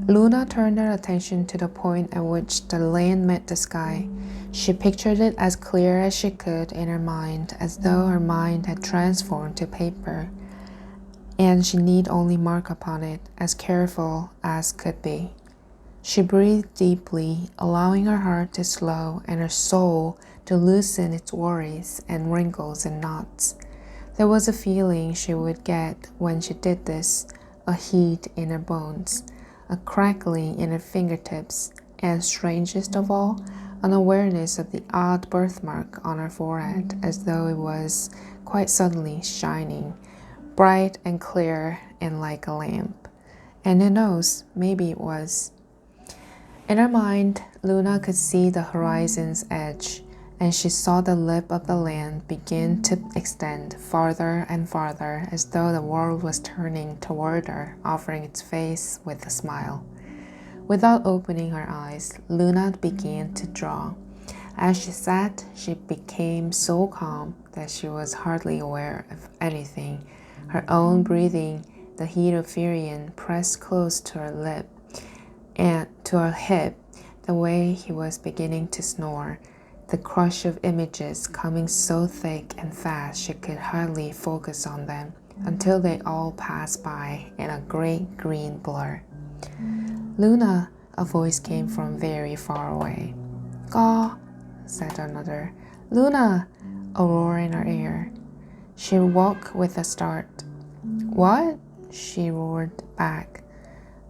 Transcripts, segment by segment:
Luna turned her attention to the point at which the land met the sky. She pictured it as clear as she could in her mind, as though her mind had transformed to paper, and she need only mark upon it, as careful as could be. She breathed deeply, allowing her heart to slow and her soul to loosen its worries and wrinkles and knots. There was a feeling she would get when she did this, a heat in her bones, a crackling in her fingertips, and strangest of all, an awareness of the odd birthmark on her forehead, as though it was quite suddenly shining, bright and clear and like a lamp. And who knows, maybe it was. In her mind, Luna could see the horizon's edge, and she saw the lip of the land begin to extend farther and farther, as though the world was turning toward her, offering its face with a smile. Without opening her eyes, Luna began to draw. As she sat, she became so calm that she was hardly aware of anything. Her own breathing, the heat of Firion pressed close to her lip and to her hip, the way he was beginning to snore, the crush of images coming so thick and fast she could hardly focus on them until they all passed by in a great green blur. Luna, a voice came from very far away. Gaw, said another. Luna, a roar in her ear. She woke with a start. What? She roared back.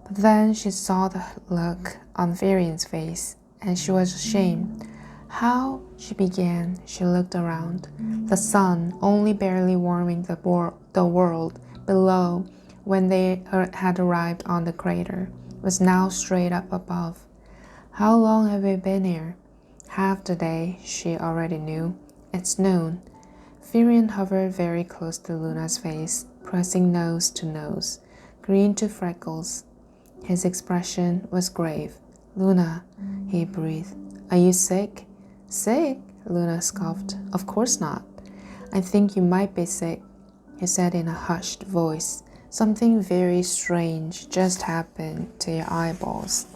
But then she saw the look on Virion's face, and she was ashamed. How? She began. She looked around. The sun, only barely warming the world below when they had arrived on the crater, was now straight up above. How long have we been here? Half the day, she already knew. It's noon. Firion hovered very close to Luna's face, pressing nose to nose, green to freckles. His expression was grave. Luna, he breathed. Are you sick? Sick? Luna scoffed. Of course not. I think you might be sick, he said in a hushed voice. Something very strange just happened to your eyeballs.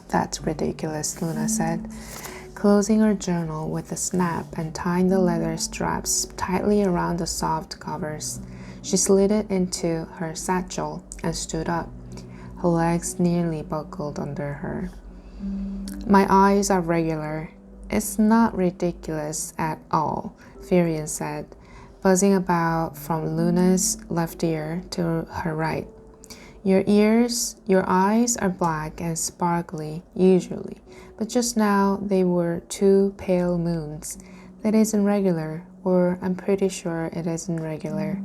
That's ridiculous, Luna said, closing her journal with a snap and tying the leather straps tightly around the soft covers. She slid it into her satchel and stood up. Her legs nearly buckled under her. My eyes are regular. It's not ridiculous at all, Firion said, buzzing about from Luna's left ear to her right. Your eyes are black and sparkly, usually, but just now they were two pale moons. That isn't regular, or I'm pretty sure it isn't regular.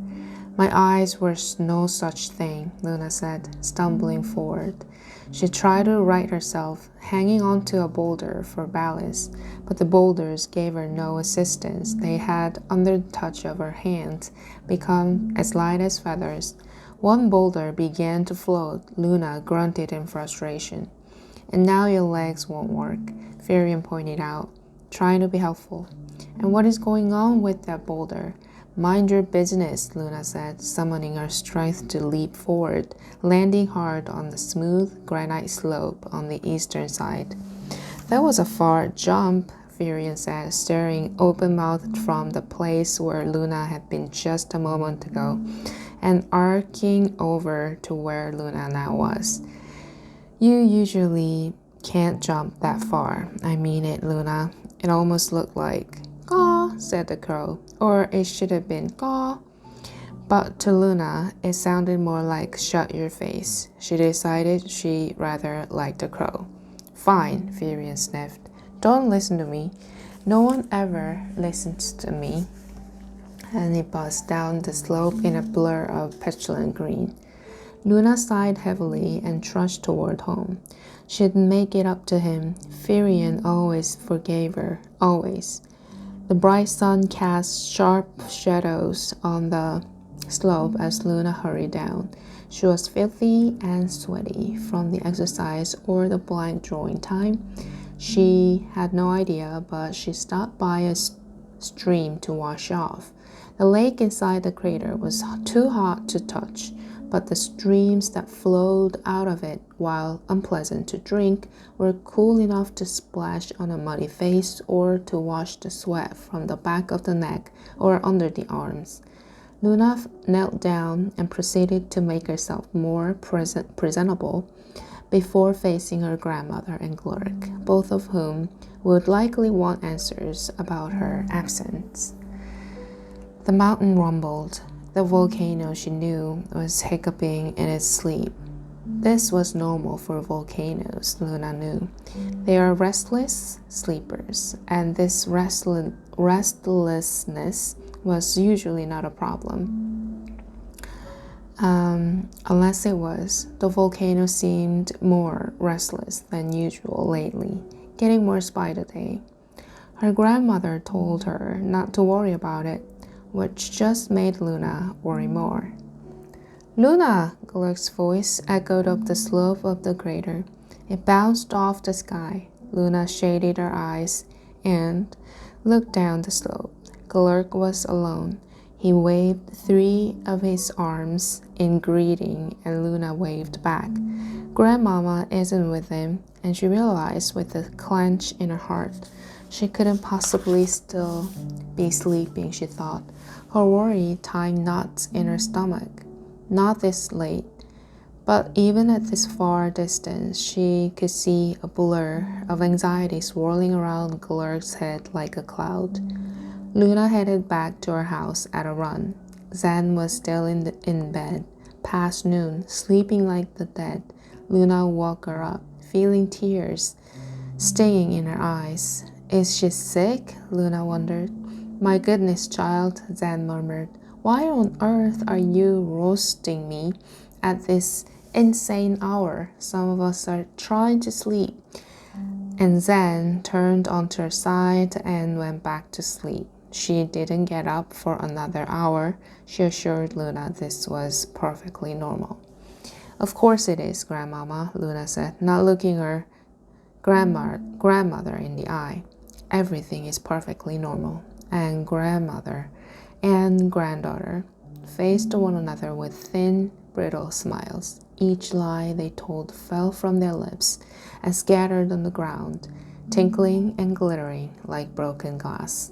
My eyes were no such thing, Luna said, stumbling forward. She tried to right herself, hanging onto a boulder for ballast, but the boulders gave her no assistance. They had, under the touch of her hands, become as light as feathers. One boulder began to float. Luna grunted in frustration. And now your legs won't work, Firion pointed out, trying to be helpful. And what is going on with that boulder? Mind your business, Luna said, summoning her strength to leap forward, landing hard on the smooth granite slope on the eastern side. That was a far jump, Firion said, staring open-mouthed from the place where Luna had been just a moment ago, and arcing over to where Luna now was. You usually can't jump that far. I mean it, Luna. It almost looked like, caw, said the crow, or it should have been caw. But to Luna, it sounded more like shut your face. She decided she rather liked the crow. Fine, Firion sniffed. Don't listen to me. No one ever listens to me. And he buzzed down the slope in a blur of petulant green. Luna sighed heavily and trudged toward home. She'd make it up to him. Firion always forgave her, always. The bright sun cast sharp shadows on the slope as Luna hurried down. She was filthy and sweaty from the exercise or the blank drawing time. She had no idea, but she stopped by a stream to wash off. The lake inside the crater was too hot to touch, but the streams that flowed out of it, while unpleasant to drink, were cool enough to splash on a muddy face or to wash the sweat from the back of the neck or under the arms. Luna knelt down and proceeded to make herself more presentable before facing her grandmother and Glurk, both of whom would likely want answers about her absence. The mountain rumbled. The volcano, she knew, was hiccuping in its sleep. This was normal for volcanoes, Luna knew. They are restless sleepers, and this restlessness was usually not a problem. Unless it was, the volcano seemed more restless than usual lately, getting worse by the day. Her grandmother told her not to worry about it, which just made Luna worry more. "Luna!" Glurk's voice echoed up the slope of the crater. It bounced off the sky. Luna shaded her eyes and looked down the slope. Glurk was alone. He waved 3 of his arms in greeting, and Luna waved back. Grandmama isn't with him, and she realized with a clench in her heart. She couldn't possibly still be sleeping, she thought, her worry tying knots in her stomach. Not this late. But even at this far distance, she could see a blur of anxiety swirling around Glurk's head like a cloud. Luna headed back to her house at a run. Zan was still in bed, past noon, sleeping like the dead. Luna woke her up, feeling tears stinging in her eyes. "Is she sick?" Luna wondered. "My goodness, child," Zan murmured. "Why on earth are you roasting me at this insane hour? Some of us are trying to sleep." And Zan turned onto her side and went back to sleep. She didn't get up for another hour. She assured Luna this was perfectly normal. "Of course it is, Grandmama," Luna said, not looking her grandmother in the eye. "Everything is perfectly normal." And grandmother and granddaughter faced one another with thin, brittle smiles. Each lie they told fell from their lips and scattered on the ground, tinkling and glittering like broken glass.